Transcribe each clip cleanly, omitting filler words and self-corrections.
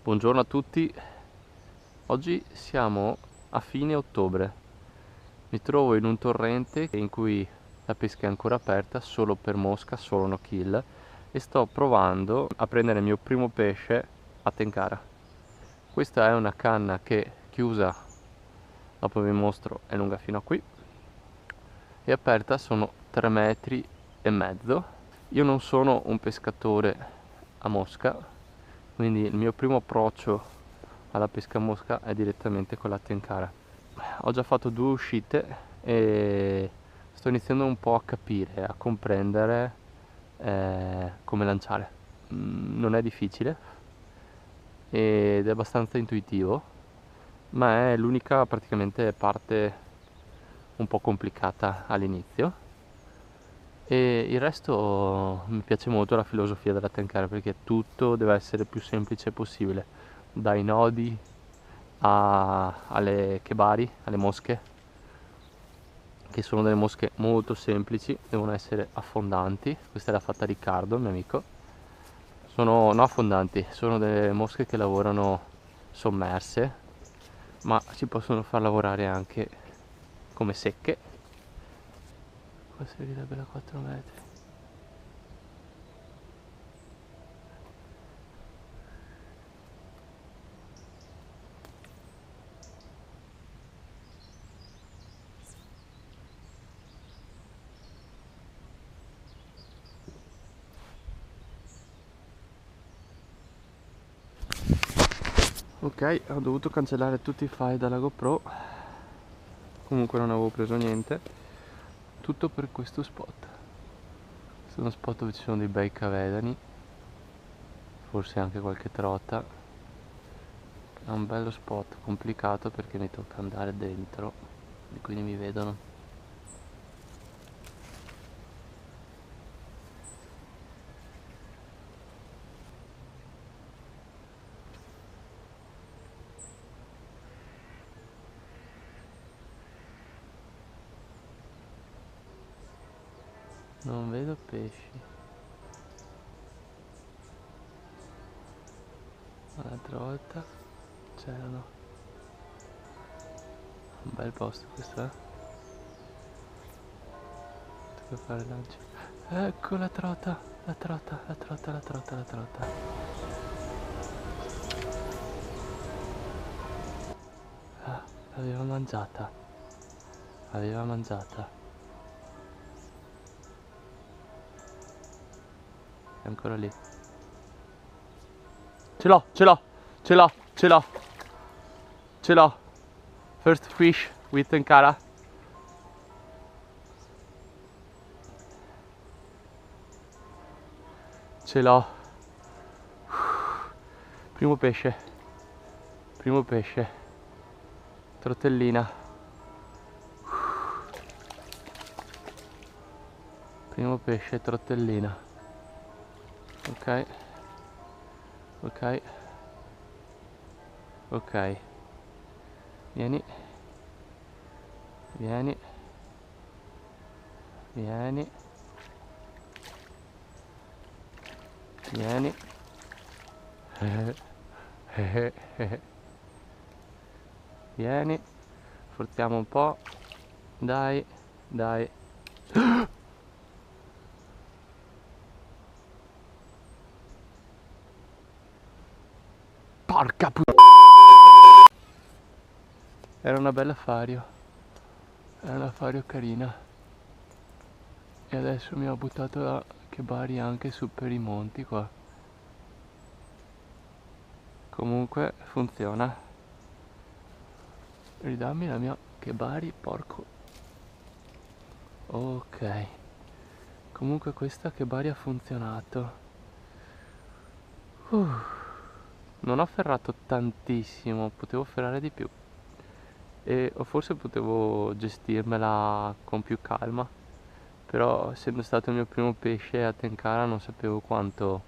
Buongiorno a tutti, oggi siamo a fine ottobre. Mi trovo in un torrente in cui la pesca è ancora aperta, solo per mosca, solo no kill, e sto provando a prendere il mio primo pesce a tenkara. Questa è una canna che chiusa, dopo vi mostro, è lunga fino a qui, e aperta sono 3 metri e mezzo. Io non sono un pescatore a mosca, quindi il mio primo approccio alla pesca a mosca è direttamente con la tenkara. Ho già fatto 2 uscite e sto iniziando un po' a capire, a comprendere come lanciare. Non è difficile ed è abbastanza intuitivo, ma è l'unica praticamente parte un po' complicata all'inizio. E il resto mi piace molto la filosofia della tenkara, perché tutto deve essere il più semplice possibile, dai nodi alle kebari, alle mosche, che sono delle mosche molto semplici, devono essere affondanti. Questa è la fatta Riccardo, il mio amico. Sono no affondanti, sono delle mosche che lavorano sommerse, ma si possono far lavorare anche come secche. Qua servirebbe da 4 metri. Ok, ho dovuto cancellare tutti i file dalla GoPro, comunque non avevo preso niente, tutto per questo spot. Questo è uno spot dove ci sono dei bei cavedani, forse anche qualche trota. È un bello spot, complicato perché mi tocca andare dentro e quindi mi vedono. Non vedo pesci. L'altra volta c'erano. Un bel posto questo, Tocca fare lancio. Ecco la trota, la trota, la trota, la trota, la trota. Ah, l'aveva mangiata. L'aveva mangiata. È ancora lì. Ce l'ho, ce l'ho, ce l'ho, ce l'ho. Ce l'ho. First fish with tenkara. Ce l'ho. Primo pesce. Primo pesce. Trotellina. Primo pesce, trotellina. Ok. Ok. Ok. Vieni. Vieni. Vieni. Vieni. Vieni. Forziamo un po'. Dai. Dai. Porca puttana. Era una bella fario. Era una fario carina. E adesso mi ha buttato la Kebari anche su per i monti qua. Comunque funziona. Ridammi la mia Kebari, porco. Ok. Comunque questa Kebari ha funzionato. Non ho ferrato tantissimo, potevo ferrare di più. O forse potevo gestirmela con più calma. Però essendo stato il mio primo pesce a tenkara non sapevo quanto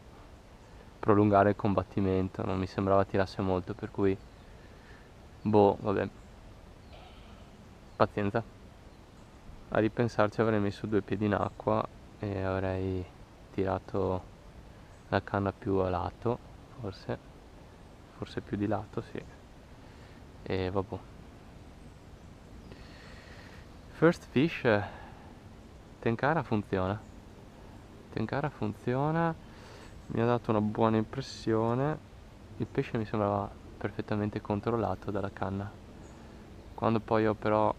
prolungare il combattimento, non mi sembrava tirasse molto, per cui boh, vabbè, pazienza. A ripensarci avrei messo 2 piedi in acqua e avrei tirato la canna più a lato, forse. forse più di lato, sì. E vabbè. First fish, Tenkara funziona. Tenkara funziona, mi ha dato una buona impressione. Il pesce mi sembrava perfettamente controllato dalla canna. Quando poi ho però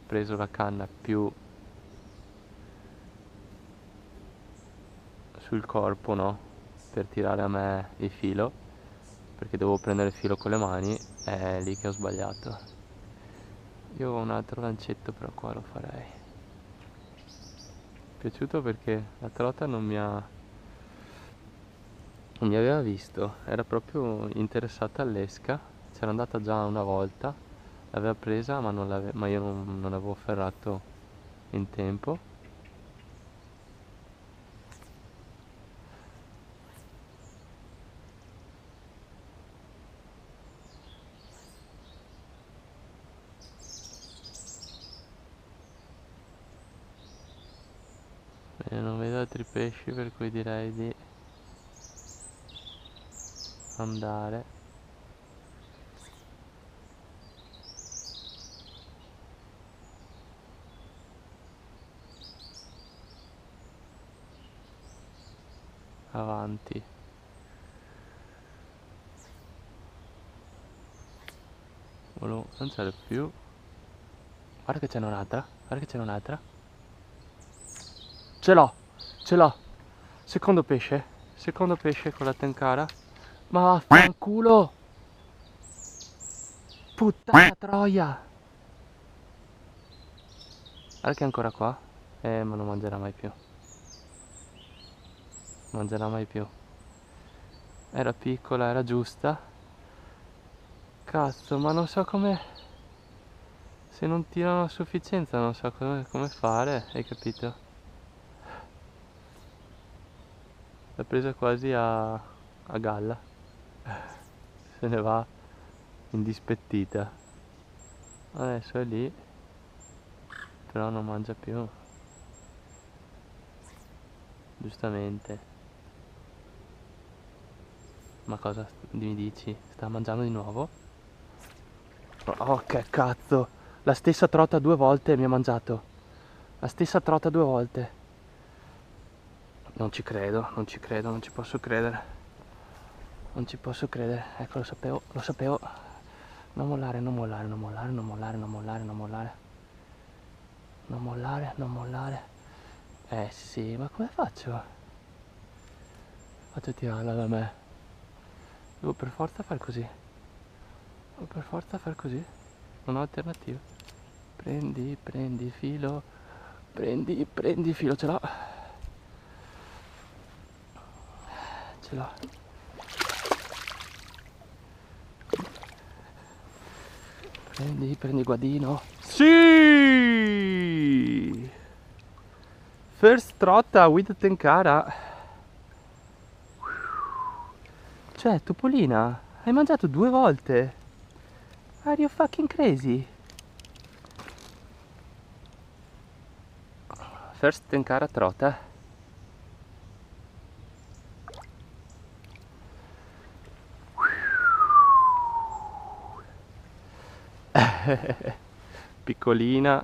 preso la canna più sul corpo, no? Per tirare a me il filo, perché dovevo prendere il filo con le mani, è lì che ho sbagliato. Io ho un altro lancetto, però qua lo farei. Mi è piaciuto perché la trota non mi aveva visto, era proprio interessata all'esca, c'era andata già una volta, l'aveva presa ma io non avevo ferrato in tempo. Bene, non vedo altri pesci, per cui direi di andare. Avanti. Non c'è più. Guarda che c'è un'altra, guarda che c'è un'altra. Ce l'ho, ce l'ho. Secondo pesce con la tenkara. Ma vaffanculo! Puttana troia! Guarda che è ancora qua. Ma non mangerà mai più. Non mangerà mai più. Era piccola, era giusta. Cazzo, ma non so come... Se non tirano a sufficienza non so come fare, hai capito? L'ha presa quasi a galla. Se ne va indispettita. Adesso è lì, però non mangia più. Giustamente. Ma cosa mi dici? Sta mangiando di nuovo? Oh, che cazzo! La stessa trota 2 volte mi ha mangiato. La stessa trota 2 volte. Non ci credo, non ci credo, non ci posso credere. Non ci posso credere. Ecco, lo sapevo, lo sapevo. Non mollare, non mollare, non mollare, non mollare, non mollare, non mollare. Non mollare, non mollare. Eh sì, ma come faccio? Faccio tirarla da me. Devo per forza far così. Devo per forza far così. Non ho alternativa. Prendi filo. Prendi filo, ce l'ho. Ce l'ho. Prendi guadino. Sì! First trota with tenkara. Cioè, Topolina, hai mangiato 2 volte. Are you fucking crazy? First tenkara trota. Piccolina,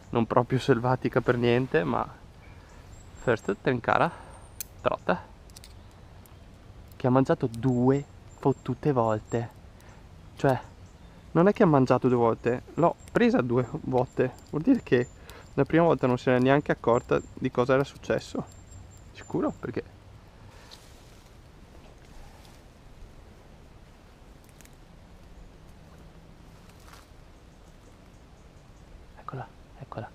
non proprio selvatica per niente, ma first tenkara trota che ha mangiato 2 fottute volte. Cioè, non è che ha mangiato 2 volte, l'ho presa 2 volte. Vuol dire che la prima volta non si era neanche accorta di cosa era successo. Sicuro? Perché eccola, eccola.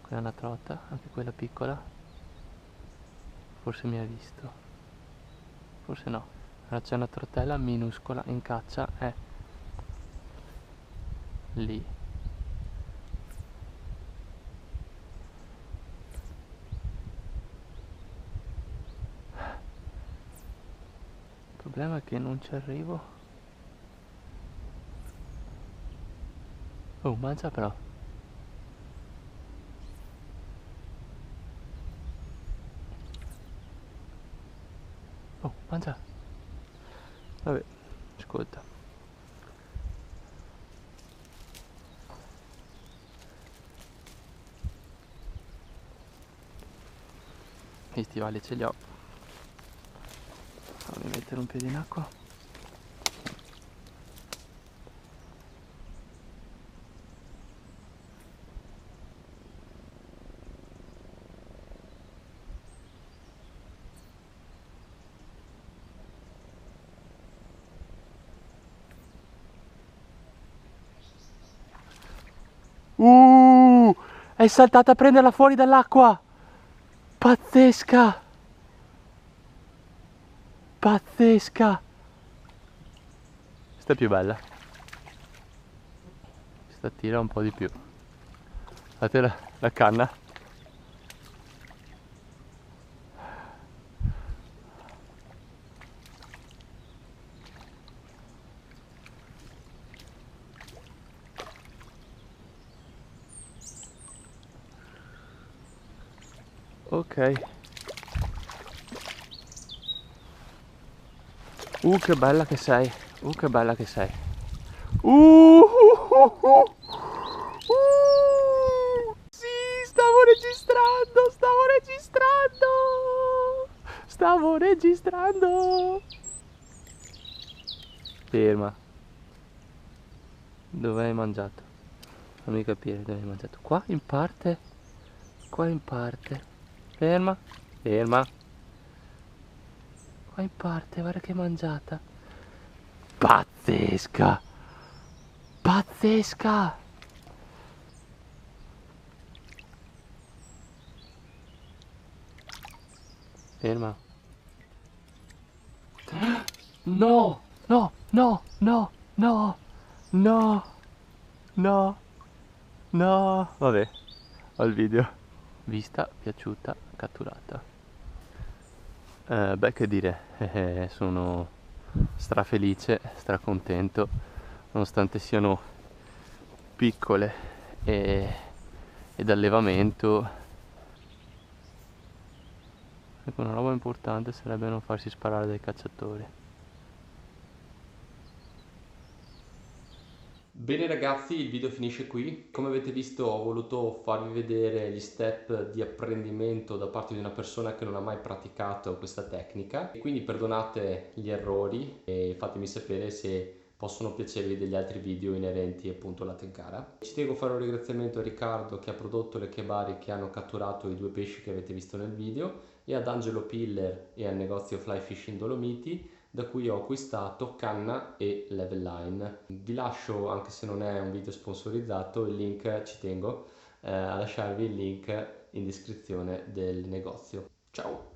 Quella è una trota, anche quella piccola. Forse mi ha visto. Forse no. Allora c'è una trotella minuscola in caccia, è lì. Il problema è che non ci arrivo. Oh, mangia però. Oh, mangia. Vabbè, ascolta. Gli stivali ce li ho. Fammi mettere un piede in acqua. È saltata a prenderla fuori dall'acqua! Pazzesca! Pazzesca! Questa è più bella. Questa tira un po' di più. Guardate la canna. Ok. Che bella che sei. Che bella che sei. Sì, stavo registrando. Ferma. Dove hai mangiato? Fammi capire dove hai mangiato. Qua in parte. Qua in parte. Ferma. Ferma. Qua in parte, guarda che mangiata. Pazzesca. Pazzesca. Ferma. No, no, no, no, no, no, no, no. Vabbè, ho il video. Vista, piaciuta, catturata. Beh, che dire, sono strafelice, stracontento, nonostante siano piccole ed allevamento. Ecco, una roba importante sarebbe non farsi sparare dai cacciatori. Bene ragazzi, il video finisce qui. Come avete visto ho voluto farvi vedere gli step di apprendimento da parte di una persona che non ha mai praticato questa tecnica. E quindi perdonate gli errori e fatemi sapere se possono piacervi degli altri video inerenti appunto alla tenkara. Ci tengo a fare un ringraziamento a Riccardo che ha prodotto le kebari che hanno catturato i due pesci che avete visto nel video e ad Angelo Piller e al negozio Fly Fishing Dolomiti da cui ho acquistato canna e level line. Vi lascio, anche se non è un video sponsorizzato, il link, ci tengo a lasciarvi il link in descrizione del negozio. Ciao!